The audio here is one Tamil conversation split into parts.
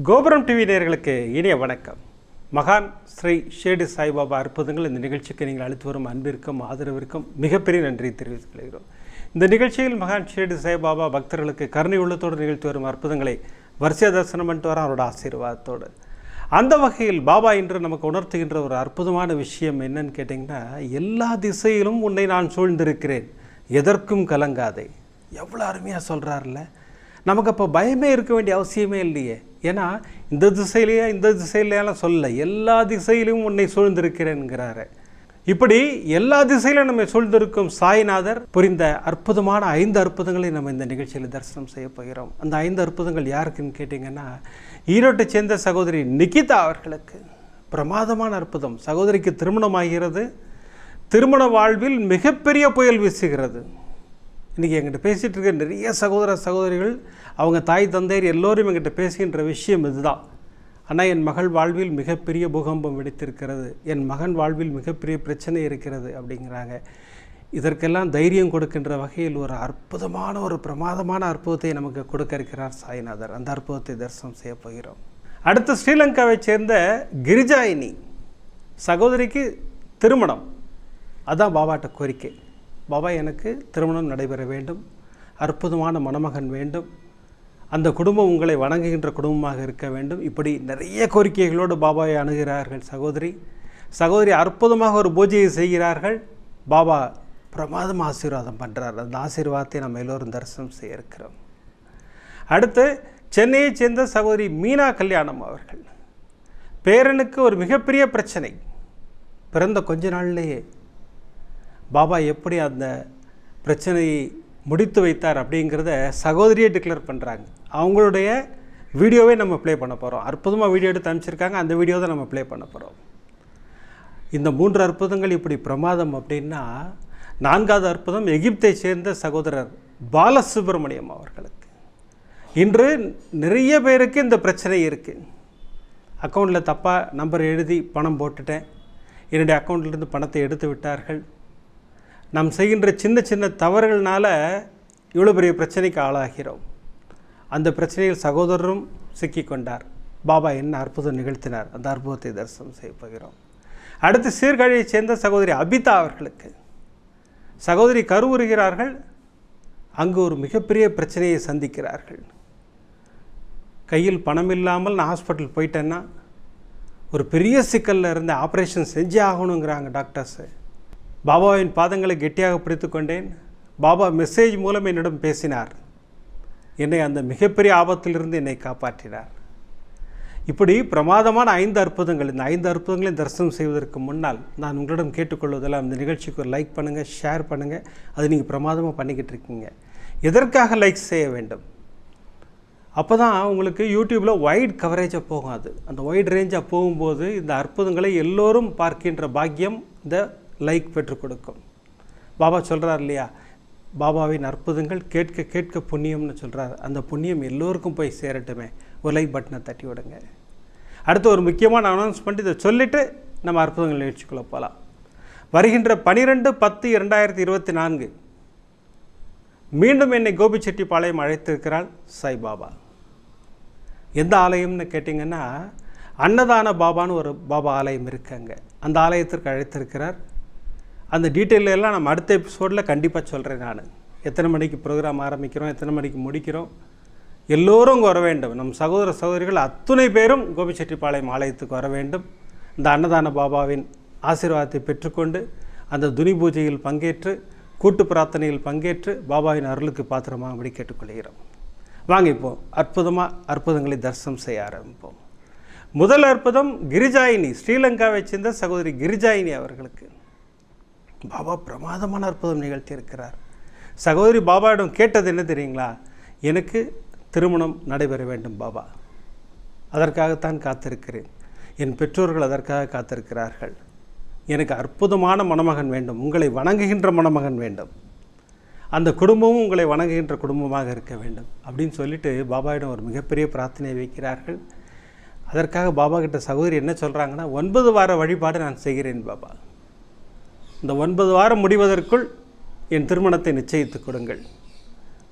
கோபுரம் டிவி நேயர்களுக்கு இனிய வணக்கம். மகான் ஸ்ரீ ஷிரடி சாய்பாபா அற்புதங்கள் இந்த நிகழ்ச்சிக்கு நீங்கள் அளித்து வரும் அன்பிற்கும் ஆதரவிற்கும் மிகப்பெரிய நன்றி தெரிவித்துக் கொள்கிறோம். இந்த நிகழ்ச்சியில் மகான் ஷிரடி சாய்பாபா பக்தர்களுக்கு கருணை உள்ளத்தோடு நிகழ்த்தி வரும் அற்புதங்களை வரிசையாக தரிசனம் பண்ணிட்டு வர அவரோட ஆசீர்வாதத்தோடு. அந்த வகையில் பாபா இன்று நமக்கு உணர்த்துகின்ற ஒரு அற்புதமான விஷயம் என்னன்னு கேட்டிங்கன்னா, எல்லா திசையிலும் உன்னை நான் சூழ்ந்திருக்கிறேன், எதற்கும் கலங்காதே. எவ்வளோ அருமையாக சொல்கிறார்ல. நமக்கு அப்போ பயமே இருக்க வேண்டிய அவசியமே இல்லையே. ஏன்னா இந்த திசையிலையெல்லாம் சொல்ல, எல்லா திசையிலும் உன்னை சூழ்ந்திருக்கிறேன்கிறாரு. இப்படி எல்லா திசையிலும் நம்மை சூழ்ந்திருக்கும் சாய்நாதர் புரிந்த அற்புதமான 5 அற்புதங்களை நம்ம இந்த நிகழ்ச்சியில் தரிசனம் செய்ய போகிறோம். அந்த 5 அற்புதங்கள் யாருக்குன்னு கேட்டிங்கன்னா, ஈரோட்டை சேர்ந்த சகோதரி நிகிதா அவர்களுக்கு பிரமாதமான அற்புதம். சகோதரிக்கு திருமணம் ஆகிறது. திருமண வாழ்வில் மிகப்பெரிய புயல் வீசுகிறது. இன்றைக்கி எங்கிட்ட பேசிகிட்டு இருக்க நிறைய சகோதரிகள், அவங்க தாய் தந்தையர் எல்லோரும் எங்கிட்ட பேசுகின்ற விஷயம் இதுதான். ஆனால் என் மகள் வாழ்வில் மிகப்பெரிய பூகம்பம் வெடித்திருக்கிறது, என் மகன் வாழ்வில் மிகப்பெரிய பிரச்சனை இருக்கிறது அப்படிங்கிறாங்க. இதற்கெல்லாம் தைரியம் கொடுக்கின்ற வகையில் ஒரு அற்புதமான ஒரு பிரமாதமான அற்புதத்தை நமக்கு கொடுக்க இருக்கிறார் சாய்நாதர். அந்த அற்புதத்தை தரிசனம் செய்ய போகிறோம். அடுத்து ஸ்ரீலங்காவை சேர்ந்த கிரிஜாயினி சகோதரிக்கு திருமணம். அதுதான் பாபாட்ட கோரிக்கை. பாபா, எனக்கு திருமணம் நடைபெற வேண்டும், அற்புதமான மணமகன் வேண்டும், அந்த குடும்பம் உங்களை வணங்குகின்ற குடும்பமாக இருக்க வேண்டும். இப்படி நிறைய கோரிக்கைகளோடு பாபாவை அணுகிறார்கள் சகோதரி அற்புதமாக ஒரு பூஜையை செய்கிறார்கள். பாபா பிரமாதம் ஆசீர்வாதம் பண்ணுறார். அந்த ஆசீர்வாதத்தை நம்ம எல்லோரும் தரிசனம் செய்ய இருக்கிறோம். அடுத்து சென்னையை சேர்ந்த சகோதரி மீனா கல்யாணம் அவர்கள், பேரனுக்கு ஒரு மிகப்பெரிய பிரச்சனை. பிறந்த கொஞ்ச நாள்லேயே பாபா எப்படி அந்த பிரச்சனையை முடித்து வைத்தார் அப்படிங்கிறத சகோதரியை டிக்ளேர் பண்ணுறாங்க. அவங்களுடைய வீடியோவே நம்ம ப்ளே பண்ண போகிறோம். அற்புதமாக வீடியோ எடுத்து அனுப்பிச்சிருக்காங்க. அந்த வீடியோ தான் நம்ம ப்ளே பண்ண போகிறோம். இந்த 3 அற்புதங்கள் இப்படி பிரமாதம் அப்படின்னா, 4வது அற்புதம் எகிப்தை சேர்ந்த சகோதரர் பாலசுப்ரமணியம் அவர்களுக்கு. இன்று நிறைய பேருக்கு இந்த பிரச்சனை இருக்குது. அக்கௌண்ட்டில் தப்பாக நம்பர் எழுதி பணம் போட்டுட்டேன், என்னுடைய அக்கௌண்ட்லேருந்து பணத்தை எடுத்து விட்டார்கள். நாம் செய்கின்ற சின்ன சின்ன தவறுகள்னால இவ்வளோ பெரிய பிரச்சனைக்கு ஆளாகிறோம். அந்த பிரச்சனையில் சகோதரரும் சிக்கிக்கொண்டார். பாபா என்ன அற்புதம் நிகழ்த்தினார், அந்த அற்புதத்தை தரிசனம் செய்ய போகிறோம். அடுத்து சீர்காழியை சேர்ந்த சகோதரி அபிதா அவர்களுக்கு சகோதரி கருவுறுகிறார்கள். அங்கு ஒரு மிகப்பெரிய பிரச்சனையை சந்திக்கிறார்கள். கையில் பணம் இல்லாமல் நான் ஹாஸ்பிட்டல் போயிட்டேன்னா ஒரு பெரிய சிக்கலில் இருந்து ஆப்ரேஷன் செஞ்சே ஆகணுங்கிறாங்க டாக்டர்ஸு. பாபாவின் பாதங்களை கெட்டியாக பிடித்து கொண்டேன். பாபா மெசேஜ் மூலம் என்னிடம் பேசினார். என்னை அந்த மிகப்பெரிய ஆபத்திலிருந்து என்னை காப்பாற்றினார். இப்படி பிரமாதமான 5 அற்புதங்கள். இந்த 5 அற்புதங்களையும் தரிசனம் செய்வதற்கு முன்னால் நான் உங்களிடம் கேட்டுக்கொள்வதெல்லாம், இந்த நிகழ்ச்சிக்கு ஒரு லைக் பண்ணுங்கள், ஷேர் பண்ணுங்கள். அது நீங்கள் பிரமாதமாக பண்ணிக்கிட்டு இருக்கீங்க. எதற்காக லைக் செய்ய வேண்டும்? அப்போ தான் உங்களுக்கு யூடியூப்பில் வைட் கவரேஜாக போகும். அந்த வைட் ரேஞ்சாக போகும்போது இந்த அற்புதங்களை எல்லோரும் பார்க்கின்ற பாக்கியம் இந்த லைக் பெற்றுக் கொடுக்கும். பாபா சொல்கிறார் இல்லையா, பாபாவின் அற்புதங்கள் கேட்க கேட்க புண்ணியம்னு சொல்கிறார். அந்த புண்ணியம் எல்லோருக்கும் போய் சேரட்டுமே. ஒரு லைக் பட்டனை தட்டி விடுங்க. அடுத்து ஒரு முக்கியமான அனௌன்ஸ்மெண்ட், இதை சொல்லிவிட்டு நம்ம அற்புதங்கள் நிகழ்ச்சிக்குள்ளே போகலாம். வருகின்ற 12/10/2024 மீண்டும் என்னை கோபிச்செட்டிப்பாளையம் அழைத்திருக்கிறாள் சாய்பாபா. எந்த ஆலயம்னு கேட்டிங்கன்னா, அன்னதான பாபான்னு ஒரு பாபா ஆலயம் இருக்காங்க. அந்த ஆலயத்திற்கு அழைத்திருக்கிறார். அந்த டீட்டெயில் எல்லாம் நம்ம அடுத்த எபிசோடில் கண்டிப்பாக சொல்கிறேன். நான் எத்தனை மணிக்கு ப்ரோக்ராம் ஆரம்பிக்கிறோம், எத்தனை மணிக்கு முடிக்கிறோம், எல்லோரும் அங்கே வர வேண்டும். நம் சகோதரிகள் அத்துணை பேரும் கோபிச்செட்டிப்பாளையம் ஆலயத்துக்கு வர வேண்டும். இந்த அன்னதான பாபாவின் ஆசீர்வாதத்தை பெற்றுக்கொண்டு அந்த துனி பூஜையில் பங்கேற்று, கூட்டு பிரார்த்தனையில் பங்கேற்று பாபாவின் அருளுக்கு பாத்திரமாக அப்படி கேட்டுக்கொள்கிறோம். வாங்க இப்போது அற்புதங்களை தரிசனம் செய்ய ஆரம்பிப்போம். முதல் அற்புதம் கிரிஜாயினி, ஸ்ரீலங்காவை சேர்ந்த சகோதரி கிரிஜாயினி அவர்களுக்கு பாபா பிரமாதமான அற்புதம் நிகழ்த்தி இருக்கிறார். சகோதரி பாபாவிடம் கேட்டது என்ன தெரியுங்களா? எனக்கு திருமணம் நடைபெற வேண்டும் பாபா, அதற்காகத்தான் காத்திருக்கிறேன். என் பெற்றோர்கள் அதற்காக காத்திருக்கிறார்கள். எனக்கு அற்புதமான மணமகன் வேண்டும், உங்களை வணங்குகின்ற மணமகன் வேண்டும், அந்த குடும்பமும் உங்களை வணங்குகின்ற குடும்பமாக இருக்க வேண்டும் அப்படின்னு சொல்லிட்டு பாபாவிடம் ஒரு மிகப்பெரிய பிரார்த்தனையை வைக்கிறார்கள். அதற்காக பாபா கிட்ட சகோதரி என்ன சொல்கிறாங்கன்னா, 9 வார வழிபாடு நான் செய்கிறேன் பாபா, இந்த 9 வாரம் முடிவதற்குள் என் திருமணத்தை நிச்சயித்து கொடுங்கள்.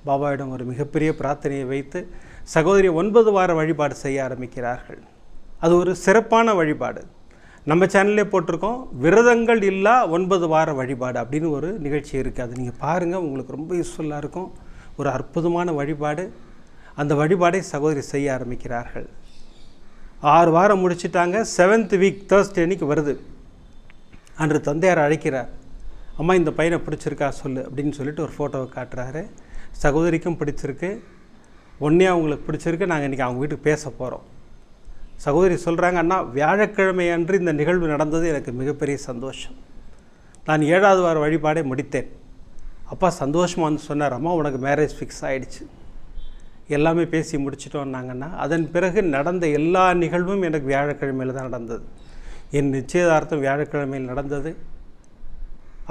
பாபாவிடம் ஒரு மிகப்பெரிய பிரார்த்தனையை வைத்து சகோதரி 9 வார வழிபாடு செய்ய ஆரம்பிக்கிறார்கள். அது ஒரு சிறப்பான வழிபாடு. நம்ம சேனல்லே போட்டிருக்கோம், விரதங்கள் இல்லா 9 வார வழிபாடு அப்படின்னு ஒரு நிகழ்ச்சி இருக்குது. அது நீங்கள் பாருங்கள், உங்களுக்கு ரொம்ப யூஸ்ஃபுல்லாக இருக்கும். ஒரு அற்புதமான வழிபாடு. அந்த வழிபாடை சகோதரி செய்ய ஆரம்பிக்கிறார்கள். 6 வாரம் முடிச்சிட்டாங்க. 7th வீக் Thursday அன்னைக்கு வருது. அன்று தந்தையார் அழைக்கிறார். அம்மா, இந்த பையனை பிடிச்சிருக்கா சொல்லு அப்படின்னு சொல்லிட்டு ஒரு ஃபோட்டோவை காட்டுறாரு. சகோதரிக்கும் பிடிச்சிருக்கு, ஒன்றே அவங்களுக்கு பிடிச்சிருக்கு. நாங்கள் இன்றைக்கி அவங்க வீட்டுக்கு பேச போகிறோம். சகோதரி சொல்கிறாங்க, அண்ணா, வியாழக்கிழமை அன்று இந்த நிகழ்வு நடந்தது எனக்கு மிகப்பெரிய சந்தோஷம். நான் 7வது வார வழிபாடை முடித்தேன். அப்பா சந்தோஷமாக வந்து சொன்னார், அம்மா உனக்கு மேரேஜ் ஃபிக்ஸ் ஆகிடுச்சு, எல்லாமே பேசி முடிச்சிட்டோன்னாங்கன்னா. அதன் பிறகு நடந்த எல்லா நிகழ்வும் எனக்கு வியாழக்கிழமையில் தான் நடந்தது. என் நிச்சயதார்த்தம் வியாழக்கிழமையில் நடந்தது.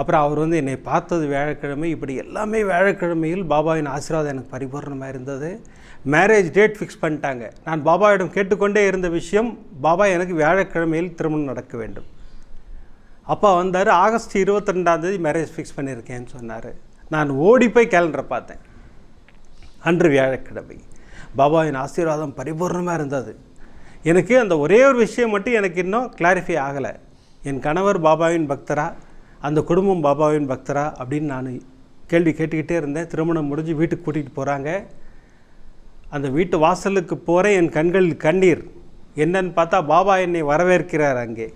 அப்புறம் அவர் வந்து என்னை பார்த்தது வியாழக்கிழமை. இப்படி எல்லாமே வியாழக்கிழமையில் பாபாவின் ஆசீர்வாதம் எனக்கு பரிபூர்ணமாக இருந்தது. மேரேஜ் டேட் ஃபிக்ஸ் பண்ணிட்டாங்க. நான் பாபாவிடம் கேட்டுக்கொண்டே இருந்த விஷயம், பாபா எனக்கு வியாழக்கிழமையில் திருமணம் நடக்க வேண்டும். அப்பா வந்தார். ஆகஸ்ட் 22 மேரேஜ் ஃபிக்ஸ் பண்ணியிருக்கேன்னு சொன்னார். நான் ஓடி போய் கேலண்டரை பார்த்தேன். அன்று வியாழக்கிழமை. பாபாவின் ஆசீர்வாதம் பரிபூர்ணமாக இருந்தது. எனக்கு அந்த ஒரே ஒரு விஷயம் மட்டும் எனக்கு இன்னும் கிளாரிஃபை ஆகலை. என் கணவர் பாபாவின் பக்தரா, அந்த குடும்பம் பாபாவின் பக்தரா அப்படின்னு நான் கேள்வி கேட்டுக்கிட்டே இருந்தேன். திருமணம் முடிஞ்சு வீட்டுக்கு கூட்டிகிட்டு போகிறாங்க. அந்த வீட்டு வாசலுக்கு போகிறேன். என் கண்களில் கண்ணீர். என்னன்னு பார்த்தா பாபா என்னை வரவேற்கிறார். அங்கே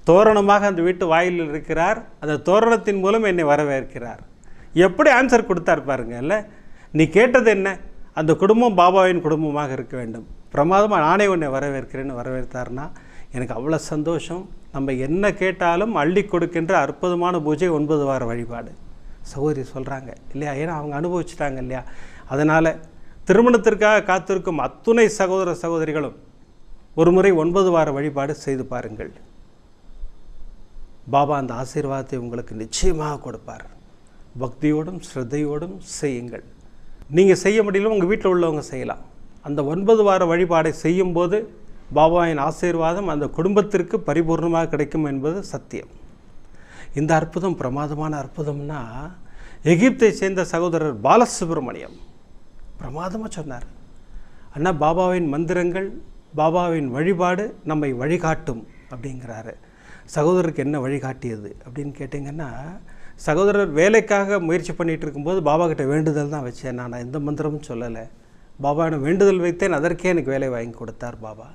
தோரணமாக அந்த வீட்டு வாயிலில் இருக்கிறார். அந்த தோரணத்தின் மூலம் என்னை வரவேற்கிறார். எப்படி ஆன்சர் கொடுத்தார் பாருங்க. இல்லை, நீ கேட்டது என்ன? அந்த குடும்பம் பாபாவின் குடும்பமாக இருக்க வேண்டும். பிரமாதமாக நானே உன்னை வரவேற்கிறேன்னு வரவேற்றார்னா எனக்கு அவ்வளோ சந்தோஷம். நம்ம என்ன கேட்டாலும் அள்ளி கொடுக்கின்ற அற்புதமான பூஜை 9 வார வழிபாடு சகோதரி சொல்கிறாங்க இல்லையா? ஏன்னா அவங்க அனுபவிச்சிட்டாங்க இல்லையா? அதனால் திருமணத்திற்காக காத்திருக்கும் அத்துணை சகோதர சகோதரிகளும் ஒரு முறை 9 வார வழிபாடு செய்து பாருங்கள். பாபா அந்த ஆசீர்வாதத்தை உங்களுக்கு நிச்சயமாக கொடுப்பார். பக்தியோடும் ஸ்ரத்தையோடும் செய்யுங்கள். நீங்கள் செய்ய முடியல, உங்கள் வீட்டில் உள்ளவங்க செய்யலாம். அந்த 9 வார வழிபாடை செய்யும்போது பாபாவின் ஆசீர்வாதம் அந்த குடும்பத்திற்கு பரிபூர்ணமாக கிடைக்கும் என்பது சத்தியம். இந்த அற்புதம் பிரமாதமான அற்புதம்னா, எகிப்தை சேர்ந்த சகோதரர் பாலசுப்ரமணியம் பிரமாதமாக சொன்னார். அண்ணா, பாபாவின் மந்திரங்கள், பாபாவின் வழிபாடு நம்மை வழிகாட்டும் அப்படிங்கிறாரு. சகோதரருக்கு என்ன வழிகாட்டியது அப்படின்னு கேட்டிங்கன்னா, சகோதரர் வேலைக்காக முயற்சி பண்ணிகிட்டு இருக்கும்போது பாபா கிட்ட வேண்டுதல் தான் வச்சேன். நான் எந்த மந்திரமும் சொல்லலை. பாபாவிடம் வேண்டுதல் வைத்தேன். அதற்கே எனக்கு வேலை வாங்கி கொடுத்தார் பாபா.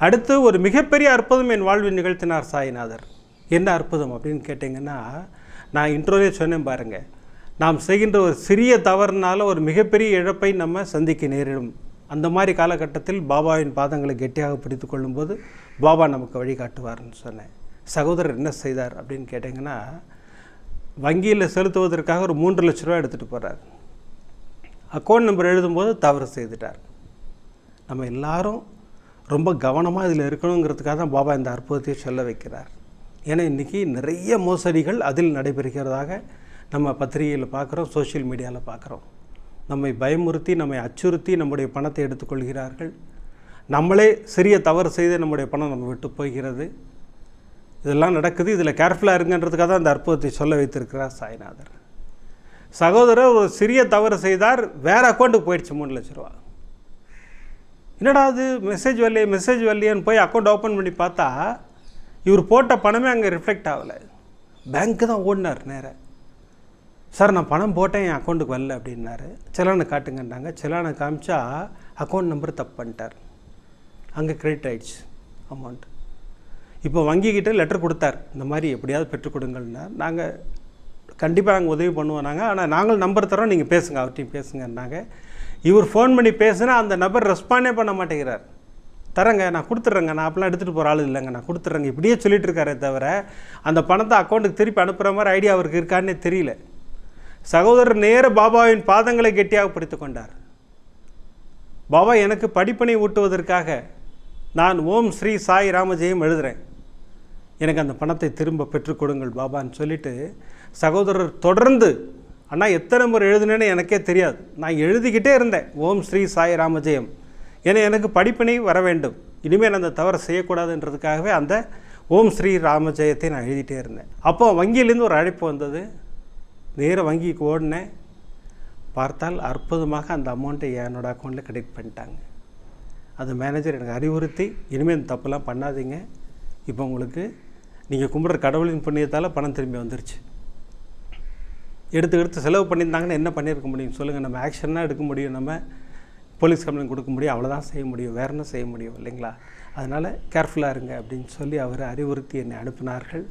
அடுத்து ஒரு மிகப்பெரிய அற்புதம் என் வாழ்வில் நிகழ்த்தினார் சாய்நாதர். என்ன அற்புதம் அப்படின்னு கேட்டிங்கன்னா, நான் இன்ட்ரோலே சொன்னேன் பாருங்கள், நாம் செய்கின்ற ஒரு சிறிய தவறுனால ஒரு மிகப்பெரிய இழப்பை நம்ம சந்திக்க நேரிடும். அந்த மாதிரி காலகட்டத்தில் பாபாவின் பாதங்களை கெட்டியாக பிடித்து கொள்ளும்போது பாபா நமக்கு வழிகாட்டுவார்னு சொன்னேன். சகோதரர் என்ன செய்தார் அப்படின்னு கேட்டிங்கன்னா, வங்கியில் செலுத்துவதற்காக ஒரு 3 லட்ச ரூபா எடுத்துகிட்டு போகிறார். அக்கௌண்ட் நம்பர் எழுதும்போது தவறு செய்துட்டார். நம்ம எல்லாரும் ரொம்ப கவனமாக இதில் இருக்கணுங்கிறதுக்காக தான் பாபா இந்த அற்புதத்தை சொல்ல வைக்கிறார். ஏன்னா இன்றைக்கி நிறைய மோசடிகள் அதில் நடைபெறுகிறதாக நம்ம பத்திரிகையில் பார்க்குறோம், சோஷியல் மீடியாவில் பார்க்குறோம். நம்மை பயமுறுத்தி, நம்மை அச்சுறுத்தி நம்முடைய பணத்தை எடுத்துக்கொள்கிறார்கள். நம்மளே சிறிய தவறு செய்து நம்முடைய பணம் நம்ம விட்டு போகிறது. இதெல்லாம் நடக்குது. இதில் கேர்ஃபுல்லாக இருங்கன்றதுக்காக தான் அந்த அற்புதத்தை சொல்ல வைத்திருக்கிறார் சாய்நாதர். சகோதரர் ஒரு சிறிய தவறு செய்தார், வேறு அக்கௌண்ட்டுக்கு போயிடுச்சு 3 லட்ச ரூபா. என்னடா அது, மெசேஜ் வரலையேன்னு போய் அக்கௌண்ட் ஓப்பன் பண்ணி பார்த்தா இவர் போட்ட பணமே அங்கே ரிஃப்ளெக்ட் ஆகலை. பேங்க்கு தான் ஓடினார் நேராக. சார், நான் பணம் போட்டேன், என் அக்கௌண்ட்டுக்கு வரல அப்படின்னாரு. செலானை காட்டுங்கன்னாங்க. செலானை காமிச்சா அக்கௌண்ட் நம்பர் தப்பு பண்ணிட்டார். அங்கே கிரெடிட் ஆகிடுச்சு அமௌண்ட். இப்போ வங்கிக்கிட்ட லெட்டர் கொடுத்தார், இந்த மாதிரி எப்படியாவது பெற்றுக் கொடுங்கள்னா. நாங்கள் கண்டிப்பாக நாங்கள் உதவி பண்ணுவோம் நாங்கள், ஆனால் நாங்கள் நம்பர் தரோம், நீங்கள் பேசுங்க, அவர்கிட்டையும் பேசுங்கன்னாங்க. இவர் ஃபோன் பண்ணி பேசுனா அந்த நபர் ரெஸ்பாண்டே பண்ண மாட்டேங்கிறார். தரேங்க, நான் கொடுத்துட்றேங்க, நான் அப்பெல்லாம் எடுத்துகிட்டு போகிற ஆள் இல்லைங்க, நான் கொடுத்துட்றேங்க, இப்படியே சொல்லிட்டு இருக்காரே தவிர அந்த பணத்தை அக்கௌண்ட்டுக்கு திருப்பி அனுப்புகிற மாதிரி ஐடியா அவருக்கு இருக்கான்னே தெரியல. சகோதரர் நேர பாபாவின் பாதங்களை கெட்டியாக பிடித்து கொண்டார். பாபா எனக்கு படிப்பனை ஊட்டுவதற்காக நான் ஓம் ஸ்ரீ சாய் ராமஜெயம் எழுதுகிறேன், எனக்கு அந்த பணத்தை திரும்ப பெற்றுக் கொடுங்கள் பாபான்னு சொல்லிவிட்டு சகோதரர் தொடர்ந்து, அண்ணா எத்தனை முறை எழுதுனேன்னு எனக்கே தெரியாது, நான் எழுதிக்கிட்டே இருந்தேன் ஓம் ஸ்ரீ சாய் ராமஜெயம், ஏன்னா எனக்கு படிப்பினை வர வேண்டும், இனிமேல் அந்த தவறை செய்யக்கூடாதுன்றதுக்காகவே அந்த ஓம் ஸ்ரீ ராமஜெயத்தை நான் எழுதிட்டே இருந்தேன். அப்போ வங்கியிலேருந்து ஒரு அழைப்பு வந்தது. நேராக வங்கிக்கு ஓடினேன். பார்த்தால் அற்புதமாக அந்த அமௌண்ட்டை என்னோடய அக்கௌண்ட்டில் கிரெடிட் பண்ணிட்டாங்க. அந்த மேனேஜர் எனக்கு அறிவுறுத்தி, இனிமேல் இந்த தப்புலாம் பண்ணாதீங்க, இப்போ உங்களுக்கு நீங்கள் கும்பிட்ற கடவுளின் புண்ணியத்தால் பணம் திரும்பி வந்துருச்சு. எடுத்து செலவு பண்ணியிருந்தாங்கன்னா என்ன பண்ணியிருக்க முடியும் சொல்லுங்கள்? நம்ம ஆக்ஷனாக எடுக்க முடியும், நம்ம போலீஸ் கம்ப்ளைண்ட் கொடுக்க முடியும், அவ்வளோதான் செய்ய முடியும், வேறு என்ன செய்ய முடியும் இல்லைங்களா? அதனால் கேர்ஃபுல்லாக இருங்க அப்படின்னு சொல்லி அவர் அறிவுறுத்தி என்னை அனுப்பினார்கள்.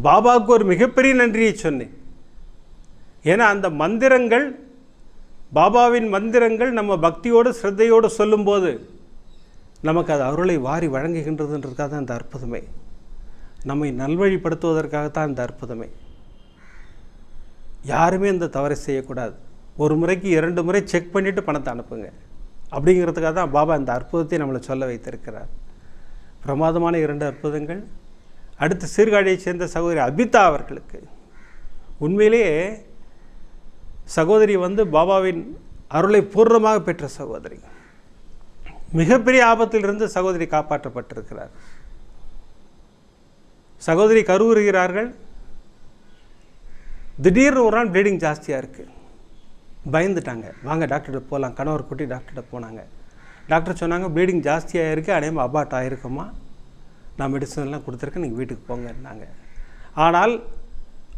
பாபாவுக்கு ஒரு மிகப்பெரிய நன்றியை சொன்னேன். ஏன்னா அந்த மந்திரங்கள், பாபாவின் மந்திரங்கள் நம்ம பக்தியோடு ஸ்ரத்தையோடு சொல்லும்போது நமக்கு அது அருளை வாரி வழங்குகின்றதுன்றதுக்காக தான் அந்த அற்புதமே. நம்மை நல்வழிப்படுத்துவதற்காகத்தான் இந்த அற்புதமே. யாருமே இந்த தவறை செய்யக்கூடாது. ஒரு முறைக்கு 2 முறை செக் பண்ணிவிட்டு பணத்தை அனுப்புங்க அப்படிங்கிறதுக்காக தான் பாபா இந்த அற்புதத்தை நம்மளை சொல்ல வைத்திருக்கிறார். பிரமாதமான 2 அற்புதங்கள். அடுத்து சீர்காழியை சேர்ந்த சகோதரி அபிதா அவர்களுக்கு உண்மையிலேயே சகோதரி பாபாவின் அருளை பூர்ணமாக பெற்ற சகோதரி. மிகப்பெரிய ஆபத்திலிருந்து சகோதரி காப்பாற்றப்பட்டிருக்கிறார். சகோதரி கருவுறுகிறார்கள். திடீர்னு ஒரு நாள் ப்ளீடிங் ஜாஸ்தியாக இருக்குது. பயந்துட்டாங்க. வாங்க டாக்டர்கிட்ட போகலாம். கணவர் கூட்டி டாக்டர்கிட்ட போனாங்க. டாக்டர் சொன்னாங்க, ப்ளீடிங் ஜாஸ்தியாக இருக்குது, அநேகமாக அபார்ட் ஆகிருக்குமா, நான் மெடிசன்லாம் கொடுத்துருக்கேன், நீங்கள் வீட்டுக்கு போங்கன்னாங்க. ஆனால்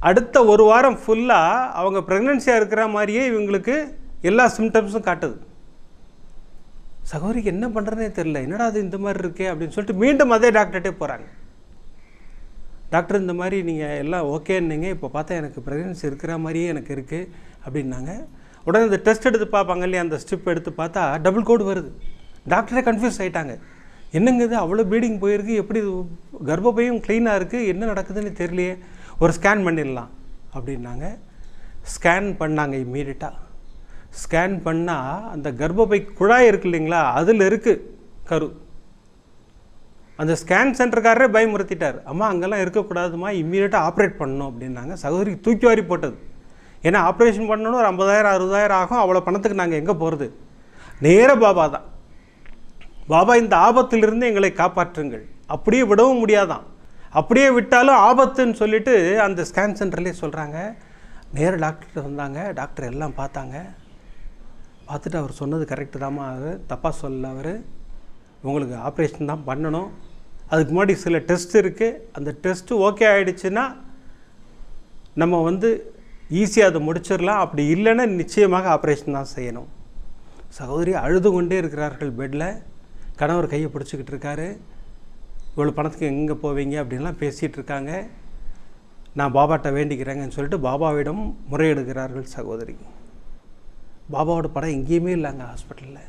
அடுத்த 1 வாரம் ஃபுல்லாக அவங்க ப்ரெக்னென்சியாக இருக்கிற மாதிரியே இவங்களுக்கு எல்லா சிம்டம்ஸும் காட்டுது. சகோதரிக்கு என்ன பண்ணுறதுனே தெரில, என்னடா அது இந்த மாதிரி இருக்கே அப்படின்னு சொல்லிட்டு மீண்டும் அதே டாக்டர்கிட்டே போகிறாங்க. டாக்டர் இந்த மாதிரி நீங்கள் எல்லாம் ஓகேன்னீங்க, இப்போ பார்த்தா எனக்கு ப்ரெக்னென்சி இருக்கிற மாதிரியே எனக்கு இருக்குது அப்படின்னாங்க. உடனே இந்த டெஸ்ட் எடுத்து பார்ப்பாங்க இல்லையா, அந்த ஸ்ட்ரிப் எடுத்து பார்த்தா டபுள் கோடு வருது. டாக்டரே கன்ஃபியூஸ் ஆகிட்டாங்க. என்னங்க இது, அவ்வளோ ப்ளீடிங் போயிருக்கு, எப்படி கர்ப்பப்பையும் க்ளீனாக இருக்குது, என்ன நடக்குதுன்னு தெரியலையே, ஒரு ஸ்கேன் பண்ணிடலாம் அப்படின்னாங்க. ஸ்கேன் பண்ணாங்க. இம்மீடியட்டாக ஸ்கேன் பண்ணால் அந்த கர்ப்பப்பை குழாய் இருக்குது இல்லைங்களா, அதில் இருக்குது கரு. அந்த ஸ்கேன் சென்டருக்காரரே பயமுறுத்திட்டார். அம்மா அங்கெல்லாம் இருக்கக்கூடாதுமா, இம்மீடியட்டாக ஆப்ரேட் பண்ணணும் அப்படின்னாங்க. சகோதரிக்கு தூக்கி வாரி போட்டது. ஏன்னா ஆப்ரேஷன் பண்ணணும், ஒரு 50,000 60,000 ஆகும். அவ்வளோ பணத்துக்கு நாங்கள் எங்கே போகிறது? நேர பாபா தான். பாபா இந்த ஆபத்திலிருந்து எங்களை காப்பாற்றுங்கள். அப்படியே விடவும் முடியாதான். அப்படியே விட்டாலும் ஆபத்துன்னு சொல்லிவிட்டு அந்த ஸ்கேன் சென்டர்லேயே சொல்கிறாங்க. நேர டாக்டர்கிட்ட வந்தாங்க. டாக்டர் எல்லாம் பார்த்தாங்க. பார்த்துட்டு அவர் சொன்னது கரெக்டு தாம்மா, அவர் தப்பாக சொல்லல. அவர் உங்களுக்கு ஆப்ரேஷன் தான் பண்ணணும், அதுக்கு முன்னாடி சில டெஸ்ட் இருக்குது, அந்த டெஸ்ட்டு ஓகே ஆகிடுச்சுன்னா நம்ம ஈஸியாக அதை முடிச்சிடலாம், அப்படி இல்லைன்னா நிச்சயமாக ஆப்ரேஷன் தான் செய்யணும். சகோதரி அழுது கொண்டே இருக்கிறார்கள் பெட்டில். கணவர் கையை பிடிச்சிக்கிட்டு இருக்காரு. இவ்வளோ பணத்துக்கு எங்கே போவீங்க அப்படின்லாம் பேசிகிட்டு இருக்காங்க. நான் பாபாட்ட வேண்டிக்கிறேங்கன்னு சொல்லிட்டு பாபாவிடம் முறையிடுகிறார்கள் சகோதரி. பாபாவோட படம் எங்கேயுமே இல்லைங்க ஹாஸ்பிட்டலில்.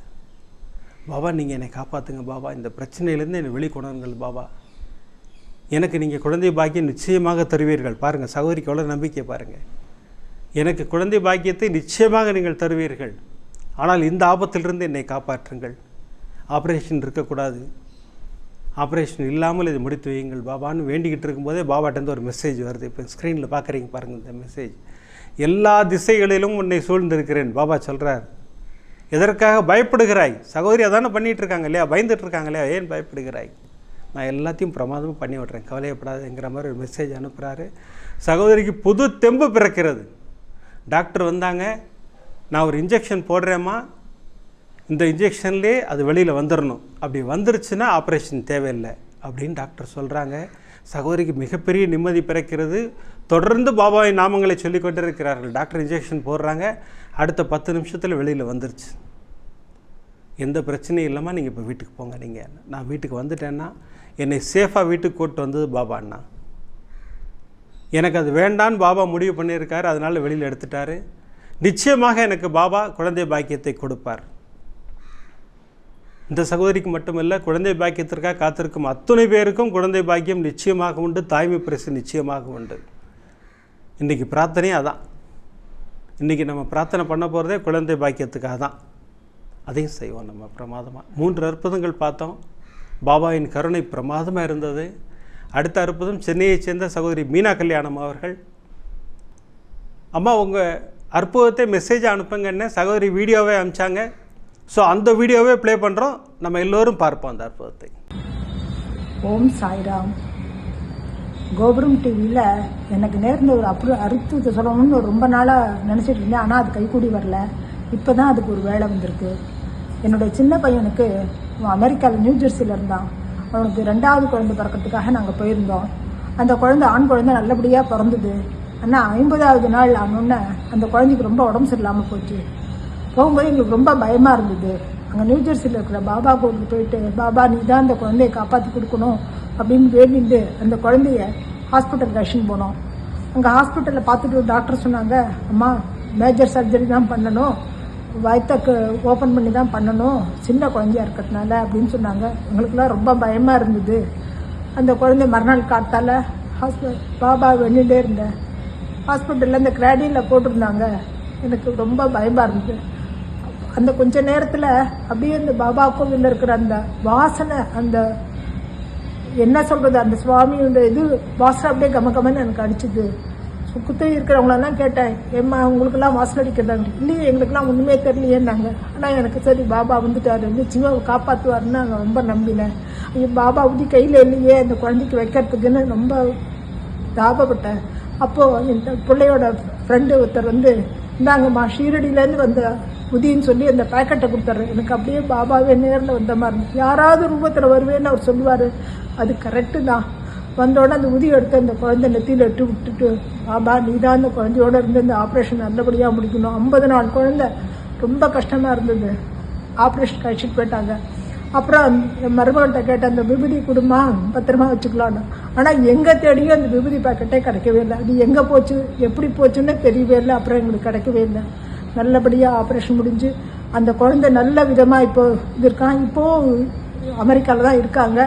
பாபா நீங்கள் என்னை காப்பாற்றுங்க பாபா, இந்த பிரச்சனையிலேருந்து என்னை வெளிக்கொணருங்கள் பாபா, எனக்கு நீங்கள் குழந்தை பாக்கியம் நிச்சயமாக தருவீர்கள். பாருங்கள் சகோதரிக்கு எவ்வளோ நம்பிக்கை பாருங்கள். எனக்கு குழந்தை பாக்கியத்தை நிச்சயமாக நீங்கள் தருவீர்கள், ஆனால் இந்த ஆபத்திலிருந்து என்னை காப்பாற்றுங்கள். ஆப்ரேஷன் இருக்கக்கூடாது, ஆப்ரேஷன் இல்லாமல் இதை முடித்து வையுங்கள் பாபான்னு வேண்டிக்கிட்டு இருக்கும்போதே பாபாட்டேருந்து ஒரு மெசேஜ் வருது. இப்போ ஸ்க்ரீனில் பார்க்குறீங்க பாருங்கள் இந்த மெசேஜ். எல்லா திசைகளிலும் உன்னை சூழ்ந்திருக்கிறேன் பாபா சொல்கிறார். எதற்காக பயப்படுகிறாய்? சகோதரி அதானே பண்ணிகிட்ருக்காங்க இல்லையா, பயந்துட்டுருக்காங்க இல்லையா, ஏன் பயப்படுகிறாய்? நான் எல்லாத்தையும் பிரமாதமாக பண்ணி விட்றேன், கவலையப்படாதுங்கிற மாதிரி ஒரு மெசேஜ் அனுப்புகிறாரு. சகோதரிக்கு புது தெம்பு பிறக்கிறது. டாக்டர் வந்தாங்க, நான் ஒரு இன்ஜெக்ஷன் போடுறேம்மா, இந்த இன்ஜெக்ஷன்லேயே அது வெளியில் வந்துடணும், அப்படி வந்துருச்சுன்னா ஆப்ரேஷன் தேவையில்லை அப்படின்னு டாக்டர் சொல்கிறாங்க. சகோதரிக்கு மிகப்பெரிய நிம்மதி பிறக்கிறது. தொடர்ந்து பாபாவின் நாமங்களை சொல்லி கொண்டு இருக்கிறார்கள். டாக்டர் இன்ஜெக்ஷன் போடுறாங்க, அடுத்த 10 நிமிஷத்தில் வெளியில் வந்துருச்சு. எந்த பிரச்சனையும் இல்லாமல் நீங்கள் இப்போ வீட்டுக்கு போங்க. நீங்கள் நான் வீட்டுக்கு வந்துட்டேன்னா என்னை சேஃபாக வீட்டுக்கு கூப்பிட்டு வந்தது பாபாண்ணா. எனக்கு அது வேண்டான்னு பாபா முடிவு பண்ணியிருக்காரு, அதனால் வெளியில் எடுத்துட்டாரு. நிச்சயமாக எனக்கு பாபா குழந்தை பாக்கியத்தை கொடுப்பார். இந்த சகோதரிக்கு மட்டுமல்ல, குழந்தை பாக்கியத்திற்காக காத்திருக்கும் அத்துணை பேருக்கும் குழந்தை பாக்கியம் நிச்சயமாக உண்டு, தாய்மை பரிசு நிச்சயமாக உண்டு. இன்றைக்கி பிரார்த்தனையே அதான். இன்றைக்கி நம்ம பிரார்த்தனை பண்ண போகிறதே குழந்தை பாக்கியத்துக்காக தான். அதையும் செய்வோம் நம்ம பிரமாதமாக. 3 அற்புதங்கள் பார்த்தோம். பாபாவின் கருணை பிரமாதமாக இருந்தது. அடுத்த அற்புதம் சென்னையைச் சேர்ந்த சகோதரி மீனா கல்யாணம் அவர்கள். அம்மா உங்கள் அற்புதத்தை மெசேஜாக அனுப்புங்கன்னு சகோதரி வீடியோவே அனுப்பிச்சாங்க. ஸோ அந்த வீடியோவே ப்ளே பண்ணுறோம், நம்ம எல்லோரும் பார்ப்போம் அந்த அற்புதத்தை. ஓம் சாய்ராம். கோபுரம் டிவியில் எனக்கு நேர்ந்த ஒரு அற்புதத்தை சொல்லணும்னு ரொம்ப நாளாக நினச்சிட்டு இருந்தேன். ஆனால் அது கைக்கூடி வரல. இப்போ தான் அதுக்கு ஒரு வேலை வந்திருக்கு. என்னுடைய சின்ன பையனுக்கு அமெரிக்காவில் நியூ ஜெர்சியில் இருந்தான். அவனுக்கு 2வது குழந்தை பிறக்கிறதுக்காக நாங்கள் போயிருந்தோம். அந்த குழந்தை ஆண் குழந்தை நல்லபடியாக பிறந்தது. ஆனால் 50வது நாள் ஆனோடனே அந்த குழந்தைக்கு ரொம்ப உடம்பு சரியில்லாமல் போச்சு. போகும்போது எங்களுக்கு ரொம்ப பயமாக இருந்தது. அங்கே நியூ ஜெர்சியில் இருக்கிற பாபா கோவிலுக்கு போயிட்டு, பாபா நீ தான் அந்த குழந்தைய காப்பாற்றி கொடுக்கணும் அப்படின்னு வேண்டிட்டு அந்த குழந்தைய ஹாஸ்பிட்டலுக்கு அழைச்சின்னு போனோம். அங்கே ஹாஸ்பிட்டலில் பார்த்துட்டு டாக்டர் சொன்னாங்க, அம்மா மேஜர் சர்ஜரி தான் பண்ணணும், வயிற்றுக்கு ஓப்பன் பண்ணி தான் பண்ணணும், சின்ன குழந்தையா இருக்கிறதுனால அப்படின்னு சொன்னாங்க. எங்களுக்குலாம் ரொம்ப பயமாக இருந்தது. அந்த குழந்தை மறுநாள் காத்தால் பாபா வெளியிலே இருந்தேன். ஹாஸ்பிட்டலில் அந்த கிராடியில் போட்டிருந்தாங்க. எனக்கு ரொம்ப பயமாக இருந்தது. அந்த கொஞ்ச நேரத்தில் அப்படியே அந்த பாபா கோவிலில் இருக்கிற அந்த வாசனை, அந்த என்ன சொல்கிறது, அந்த சுவாமியோட இது வாசனை அப்படியே கமன்னு எனக்கு அடிச்சுது. சுற்றி இருக்கிறவங்களெல்லாம் கேட்டேன், ஏம்மா உங்களுக்கெல்லாம் வாசனை அடிக்கிறதாங்க? இல்லையே, எங்களுக்கெல்லாம் ஒன்றுமே தெரியலையேன்னாங்க. ஆனால் எனக்கு சரி பாபா வந்துட்டாரு, நிச்சயமாக காப்பாற்றுவாருன்னு நான் ரொம்ப நம்பினேன். ஐயோ பாபா உதி கையில் இல்லையே அந்த குழந்தைக்கு வைக்கிறதுக்குன்னு ரொம்ப தாபப்பட்டேன். அப்போது இந்த பிள்ளையோட ஃப்ரெண்டு ஒருத்தர் வந்து, இந்தாங்கம்மா ஷீரடியிலேருந்து வந்த உதின்னு சொல்லி அந்த பேக்கெட்டை கொடுத்தாரு. எனக்கு அப்படியே பாபாவே நேரில் வந்த மாதிரி இருந்துச்சு. யாராவது ரூபத்தில் வருவேன்னு அவர் சொல்லுவார். அது கரெக்டு தான். வந்தோடனே அந்த உதி எடுத்து அந்த குழந்தை நெத்தியில் இட்டு விட்டுட்டு, பாபா நீ தான் அந்த குழந்தையோடு இருந்து இந்த ஆப்ரேஷன் நல்லபடியாக முடிக்கணும். 50 நாள் குழந்தை, ரொம்ப கஷ்டமாக இருந்தது. ஆப்ரேஷன் கழிச்சிட்டு போயிட்டாங்க. அப்புறம் மருமகன்கிட்ட கேட்டேன், அந்த விபூதி குடும்பமா பத்திரமா வச்சுக்கலான்னு. ஆனால் எங்கே தேடியும் அந்த விபூதி பேக்கெட்டே கிடைக்கவே இல்லை. அது எங்கே போச்சு, எப்படி போச்சுன்னு தெரியவே இல்லை. அப்புறம் எங்களுக்கு கிடைக்கவே இல்லை. நல்லபடியாக ஆப்ரேஷன் முடிஞ்சு அந்த குழந்தை நல்ல விதமாக இப்போ இது இருக்கான். இப்போது அமெரிக்காவில் தான் இருக்காங்க.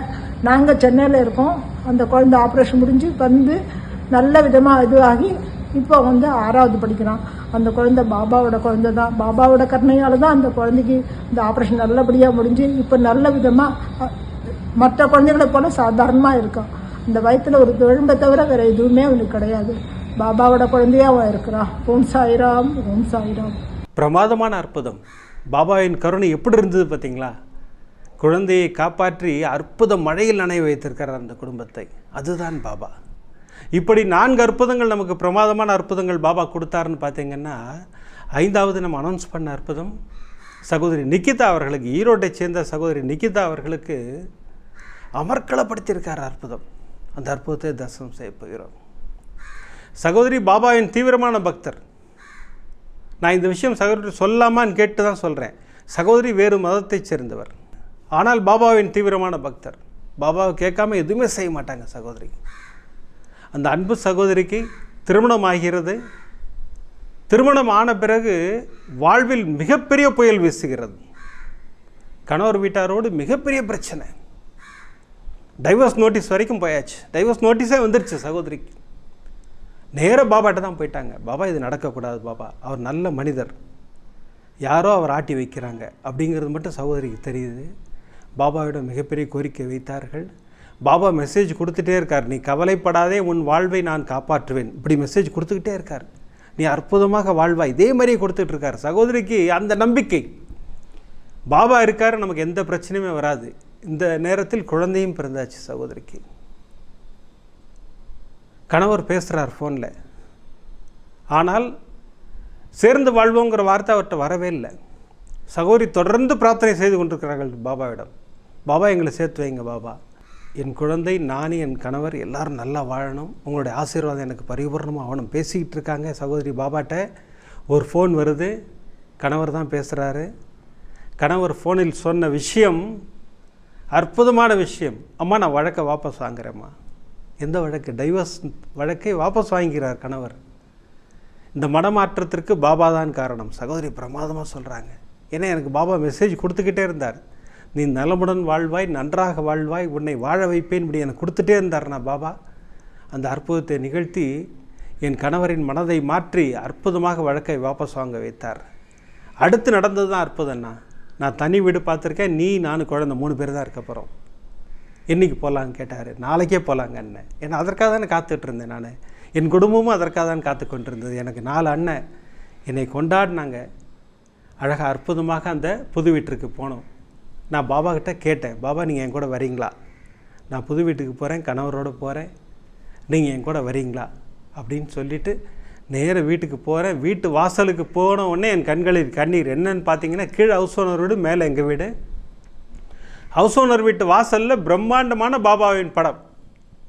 நாங்கள் சென்னையில் இருக்கோம். அந்த குழந்தை ஆப்ரேஷன் முடிஞ்சு வந்து நல்ல விதமாக இதுவாகி இப்போ வந்து 6வது படிக்கிறான். அந்த குழந்தை பாபாவோட குழந்தை தான். பாபாவோட கருணையால் தான் அந்த குழந்தைக்கு இந்த ஆப்ரேஷன் நல்லபடியாக முடிஞ்சு இப்போ நல்ல விதமாக மற்ற குழந்தைகளை போல சாதாரணமாக இருக்கான். இந்த வயிற்றில் ஒரு தொழும்பை தவிர வேறு எதுவுமே அவனுக்கு கிடையாது. பாபாவோட குழந்தையா அவன் இருக்கிறான். ஓம் சாய்ராம், ஓம் சாய்ராம். பிரமாதமான அற்புதம். பாபாவின் கருணை எப்படி இருந்தது பார்த்தீங்களா? குழந்தையை காப்பாற்றி அற்புத மழையில் நனைய வைத்திருக்கிறார் அந்த குடும்பத்தை. அதுதான் பாபா. இப்படி 4 அற்புதங்கள், நமக்கு பிரமாதமான அற்புதங்கள் பாபா கொடுத்தாருன்னு பார்த்தீங்கன்னா, 5வது நம்ம அனௌன்ஸ் பண்ண அற்புதம் சகோதரி நிக்கிதா அவர்களுக்கு, ஈரோட்டை சேர்ந்த சகோதரி நிக்கிதா அவர்களுக்கு அமர்க்களப்படுத்தியிருக்கார் அற்புதம். அந்த அற்புதத்தை தரிசனம் செய்ய போகிறோம். சகோதரி பாபாவின் தீவிரமான பக்தர். நான் இந்த விஷயம் சகோதரி சொல்லாமான்னு கேட்டு தான் சொல்கிறேன். சகோதரி வேறு மதத்தைச் சேர்ந்தவர், ஆனால் பாபாவின் தீவிரமான பக்தர். பாபாவை கேட்காம எதுவுமே செய்ய மாட்டாங்க சகோதரி. அந்த அன்பு சகோதரிக்கு திருமணம் ஆகிறது. திருமணம் ஆன பிறகு வாழ்வில் மிகப்பெரிய புயல் வீசுகிறது. கணவர் வீட்டாரோடு மிகப்பெரிய பிரச்சனை. டைவர்ஸ் நோட்டீஸ் வரைக்கும் போயாச்சு. டைவர்ஸ் நோட்டீஸே வந்துருச்சு சகோதரிக்கு. நேராக பாபாட்ட தான் போயிட்டாங்க. பாபா இது நடக்கக்கூடாது பாபா, அவர் நல்ல மனிதர், யாரோ அவர் ஆட்டி வைக்கிறாங்க அப்படிங்கிறது மட்டும் சகோதரிக்கு தெரியுது. பாபாவிடம் மிகப்பெரிய கோரிக்கை வைத்தார்கள். பாபா மெசேஜ் கொடுத்துட்டே இருக்கார், நீ கவலைப்படாதே, உன் வாழ்வை நான் காப்பாற்றுவேன். இப்படி மெசேஜ் கொடுத்துக்கிட்டே இருக்கார். நீ அற்புதமாக வாழ்வாய், இதே மாதிரியே கொடுத்துட்டு இருக்கார். சகோதரிக்கு அந்த நம்பிக்கை, பாபா இருக்கார், நமக்கு எந்த பிரச்சனையுமே வராது. இந்த நேரத்தில் குழந்தையும் பிறந்தாச்சு சகோதரிக்கு. கணவர் பேசுகிறார் ஃபோனில், ஆனால் சேர்ந்து வாழ்வோங்கிற வார்த்தை அவர்கிட்ட வரவே இல்லை. சகோதரி தொடர்ந்து பிரார்த்தனை செய்து கொண்டிருக்கிறார்கள் பாபாவிடம். பாபா எங்களை சேர்த்து வைங்க பாபா, என் குழந்தை, நான், என் கணவர் எல்லாரும் நல்லா வாழணும், உங்களுடைய ஆசீர்வாதம் எனக்கு பரிபூர்ணமாக ஆகணும். பேசிக்கிட்டு இருக்காங்க சகோதரி பாபாட்ட. ஒரு ஃபோன் வருது, கணவர் தான் பேசுகிறாரு. கணவர் ஃபோனில் சொன்ன விஷயம் அற்புதமான விஷயம். அம்மா நான் வழக்கை வாபஸ் வாங்குறேம்மா. எந்த வழக்கு? டைவர்ஸ் வழக்கை வாபஸ் வாங்கிக்கிறார் கணவர். இந்த மனமாற்றத்திற்கு பாபா தான் காரணம். சகோதரி பிரமாதமாக சொல்கிறாங்க. ஏன்னா எனக்கு பாபா மெசேஜ் கொடுத்துக்கிட்டே இருந்தார், நீ நலமுடன் வாழ்வாய், நன்றாக வாழ்வாய், உன்னை வாழ வைப்பேன், இப்படி எனக்கு கொடுத்துட்டே இருந்தார்னா பாபா. அந்த அற்புதத்தை நிகழ்த்தி என் கணவரின் மனதை மாற்றி அற்புதமாக வழக்கை வாபஸ் வாங்க வைத்தார். அடுத்து நடந்தது தான் அற்புதம்னா, நான் தனி வீடு பார்த்துருக்கேன், நீ நான் குழந்தை 3 பேர் தான் இருக்க போகிறோம். என்றைக்கு போகலான்னு கேட்டார். நாளைக்கே போகலாங்க அண்ணன். ஏன்னா அதற்காக தானே காத்துட்ருந்தேன் நான், என் குடும்பமும் அதற்காக தான் காத்து கொண்டிருந்தது. எனக்கு 4 அண்ணன் என்னை கொண்டாடினாங்க. அழகாக அற்புதமாக அந்த புது வீட்டிற்கு போனோம். நான் பாபா கிட்ட கேட்டேன், பாபா நீங்கள் என் கூட வரீங்களா? நான் புது வீட்டுக்கு போகிறேன், கணவரோடு போகிறேன், நீங்கள் என் கூட வரீங்களா அப்படின்னு சொல்லிவிட்டு நேராக வீட்டுக்கு போகிறேன். வீட்டு வாசலுக்கு போன உடனே என் கண்களில் கண்ணீர். என்னன்னு பார்த்தீங்கன்னா, கீழே ஹவுஸ் ஓனர் வீடு, மேலே எங்கள் வீடு. ஹவுஸ் ஓனர் வீட்டு வாசலில் பிரம்மாண்டமான பாபாவின் படம்.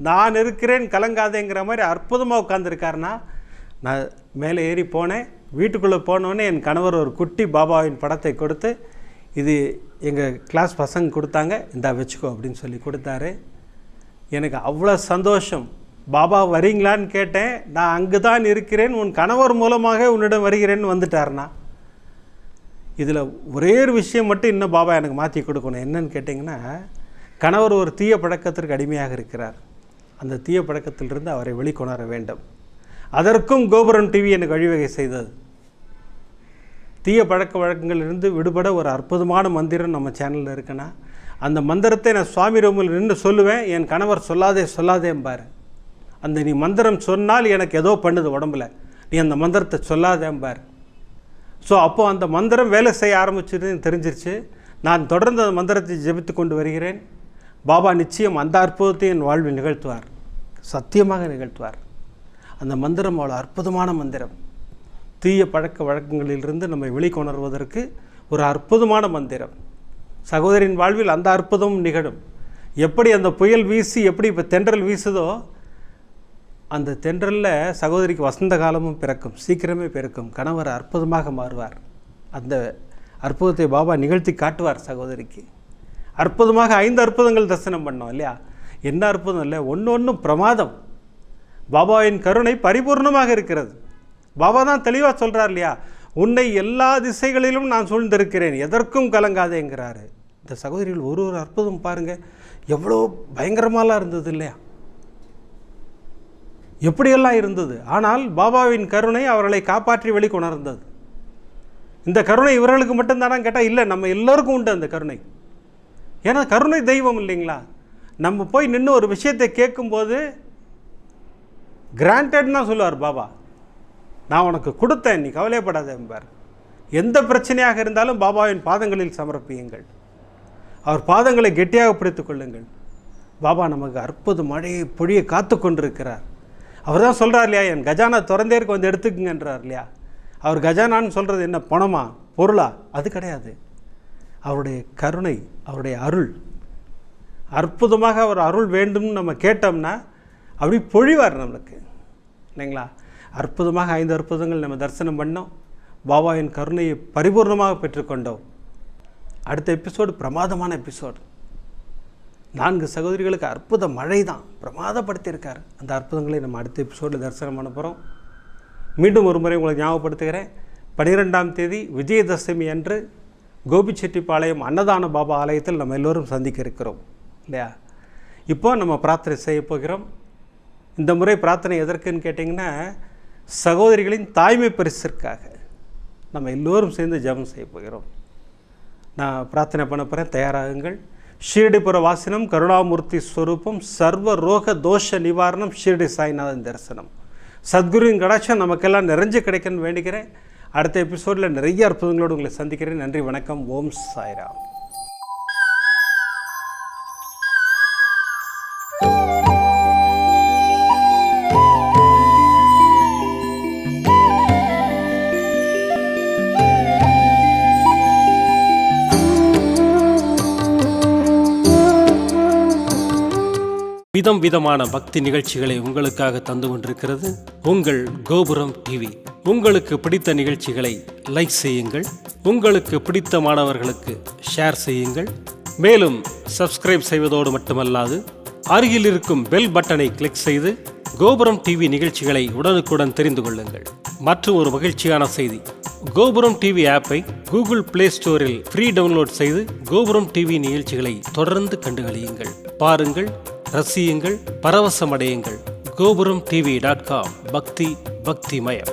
நான் இருக்கிறேன் கலங்காதேங்கிற மாதிரி அற்புதமாக உட்காந்துருக்காருன்னா, நான் மேலே ஏறி போனேன். வீட்டுக்குள்ளே போனோடனே என் கணவர் ஒரு குட்டி பாபாவின் படத்தை கொடுத்து, இது எங்கள் கிளாஸ் பசங்க கொடுத்தாங்க, இந்தா வச்சுக்கோ அப்படின்னு சொல்லி கொடுத்தாரு. எனக்கு அவ்வளோ சந்தோஷம். பாபா வரீங்களான்னு கேட்டேன். நான் அங்கு தான் இருக்கிறேன், உன் கணவர் மூலமாக உன்னிடம் வருகிறேன்னு வந்துட்டார்னா. இதில் ஒரே ஒரு விஷயம் மட்டும் இன்னும் பாபா எனக்கு மாற்றி கொடுக்கணும். என்னன்னு கேட்டிங்கன்னா, கணவர் ஒரு தீய பழக்கத்திற்கு அடிமையாக இருக்கிறார். அந்த தீய பழக்கத்திலிருந்து அவரை வெளிக்கொணர வேண்டும். அதற்கும் கோபுரம் டிவி எனக்கு வழிவகை செய்தது. தீய பழக்க வழக்கங்களிலிருந்து விடுபட ஒரு அற்புதமான மந்திரம் நம்ம சேனலில் இருக்குன்னா, அந்த மந்திரத்தை நான் சுவாமி ரூமில் நின்று சொல்லுவேன். என் கணவர் சொல்லாதேம்பார். அந்த நீ மந்திரம் சொன்னால் எனக்கு ஏதோ பண்ணுது உடம்புல, நீ அந்த மந்திரத்தை சொல்லாதேம்பார். ஸோ அப்போது அந்த மந்திரம் வேலை செய்ய ஆரம்பிச்சுன்னு தெரிஞ்சிருச்சு. நான் தொடர்ந்து அந்த மந்திரத்தை ஜெபித்து கொண்டு வருகிறேன். பாபா நிச்சயம் அந்த அற்புதத்தை என் வாழ்வில் நிகழ்த்துவார், சத்தியமாக நிகழ்த்துவார். அந்த மந்திரம் அவ்வளோ அற்புதமான மந்திரம். தீய பழக்க வழக்கங்களிலிருந்து நம்மை வெளிக்கொணர்வதற்கு ஒரு அற்புதமான மந்திரம். சகோதரின் வாழ்வில் அந்த அற்புதமும் நிகழும். எப்படி அந்த புயல் வீசி எப்படி இப்போ தென்றல் வீசுதோ, அந்த தென்றலில் சகோதரிக்கு வசந்த காலமும் பிறக்கும், சீக்கிரமே பிறக்கும். கணவர் அற்புதமாக மாறுவார். அந்த அற்புதத்தை பாபா நிகழ்த்தி காட்டுவார் சகோதரிக்கு. அற்புதமாக 5 அற்புதங்கள் தரிசனம் பண்ணோம் இல்லையா? என்ன அற்புதம் இல்லை, ஒன்று பிரமாதம். பாபாவின் கருணை பரிபூர்ணமாக இருக்கிறது. பாபா தான் தெளிவாக சொல்கிறார் இல்லையா, உன்னை எல்லா திசைகளிலும் நான் சூழ்ந்திருக்கிறேன், எதற்கும் கலங்காதேங்கிறாரு. இந்த சகோதரிகள் ஒரு அற்புதம் பாருங்கள், எவ்வளோ பயங்கரமாலாம் இருந்தது இல்லையா, எப்படியெல்லாம் இருந்தது. ஆனால் பாபாவின் கருணை அவர்களை காப்பாற்றி வெளிக்கொணர்ந்தது. இந்த கருணை இவர்களுக்கு மட்டும்தானா கேட்டால் இல்லை, நம்ம எல்லோருக்கும் உண்டு அந்த கருணை. ஏன்னா கருணை தெய்வம் இல்லைங்களா. நம்ம போய் நின்று ஒரு விஷயத்தை கேட்கும்போது கிராண்டட்னா சொல்லுவார் பாபா, நான் உனக்கு கொடுத்தேன், நீ கவலைப்படாத என்பார். எந்த பிரச்சனையாக இருந்தாலும் பாபாவின் பாதங்களில் சமர்ப்பியுங்கள், அவர் பாதங்களை கெட்டியாக பிடித்து கொள்ளுங்கள். பாபா நமக்கு அற்புத மழையை பொழிய காத்து கொண்டிருக்கிறார். அவர் தான் சொல்கிறார் இல்லையா, என் கஜானா திறந்தே இருக்க வந்து எடுத்துக்குங்கன்றார் இல்லையா. அவர் கஜானான்னு சொல்கிறது என்ன, பணமா பொருளா? அது கிடையாது. அவருடைய கருணை, அவருடைய அருள். அற்புதமாக அவர் அருள் வேண்டும்னு நம்ம கேட்டோம்னா அப்படி பொழிவார் நம்மளுக்கு இல்லைங்களா. அற்புதமாக 5 அற்புதங்கள் நம்ம தரிசனம் பண்ணோம். பாபாவின் கருணையை பரிபூர்ணமாக பெற்றுக்கொண்டோம். அடுத்த எபிசோடு பிரமாதமான எபிசோடு. 4 சகோதரிகளுக்கு அற்புத மழை தான் பிரமாதப்படுத்தியிருக்கார். அந்த அற்புதங்களை நம்ம அடுத்த எபிசோடில் தரிசனம் பண்ண போகிறோம். மீண்டும் ஒரு முறை உங்களை ஞாபகப்படுத்துகிறேன், 12ஆம் தேதி விஜயதசமி அன்று கோபிச்செட்டிப்பாளையம் அன்னதான பாபா ஆலயத்தில் நம்ம எல்லோரும் சந்திக்க இருக்கிறோம் இல்லையா. இப்போ நம்ம பிரார்த்தனை செய்ய போகிறோம். இந்த முறை பிரார்த்தனை எதற்குன்னு கேட்டிங்கன்னா, சகோதரிகளின் தாய்மை பரிசிற்காக நம்ம எல்லோரும் சேர்ந்து ஜெபம் செய்ய போகிறோம். நான் பிரார்த்தனை பண்ண போகிறேன், தயாராகுங்கள். ஷீரடிபுர வாசனம் கருணாமூர்த்தி ஸ்வரூபம் சர்வ ரோக தோஷ நிவாரணம் ஷீரடி சாய்நாதன் தரிசனம். சத்குருவின் கடாட்சம் நமக்கெல்லாம் நிறைஞ்சு கிடைக்கணும்னு வேண்டிக்கிறேன். அடுத்த எபிசோடில் நிறைய அற்புதங்களோடு உங்களை சந்திக்கிறேன். நன்றி, வணக்கம். ஓம் சாய்ராம். விதம் விதமான பக்தி நிகழ்ச்சிகளை உங்களுக்காக தந்து கொண்டிருக்கிறது உங்கள் கோபுரம் டிவி. உங்களுக்கு பிடித்த நிகழ்ச்சிகளை லைக் செய்யுங்கள், உங்களுக்கு பிடித்த மாணவர்களுக்கு ஷேர் செய்யுங்கள். மேலும் சப்ஸ்கிரைப் செய்வதோடு மட்டுமல்லாது அருகில் இருக்கும் பெல் பட்டனை கிளிக் செய்து கோபுரம் டிவி நிகழ்ச்சிகளை உடனுக்குடன் தெரிந்து கொள்ளுங்கள். மற்றும் ஒரு மகிழ்ச்சியான செய்தி, கோபுரம் டிவி ஆப்பை கூகுள் பிளே ஸ்டோரில் ஃப்ரீ டவுன்லோட் செய்து கோபுரம் டிவி நிகழ்ச்சிகளை தொடர்ந்து கண்டுகளியுங்கள், பாருங்கள், ரசியுங்கள், பரவசமடையுங்கள். gopuramtv.com. பக்தி பக்திமயம்.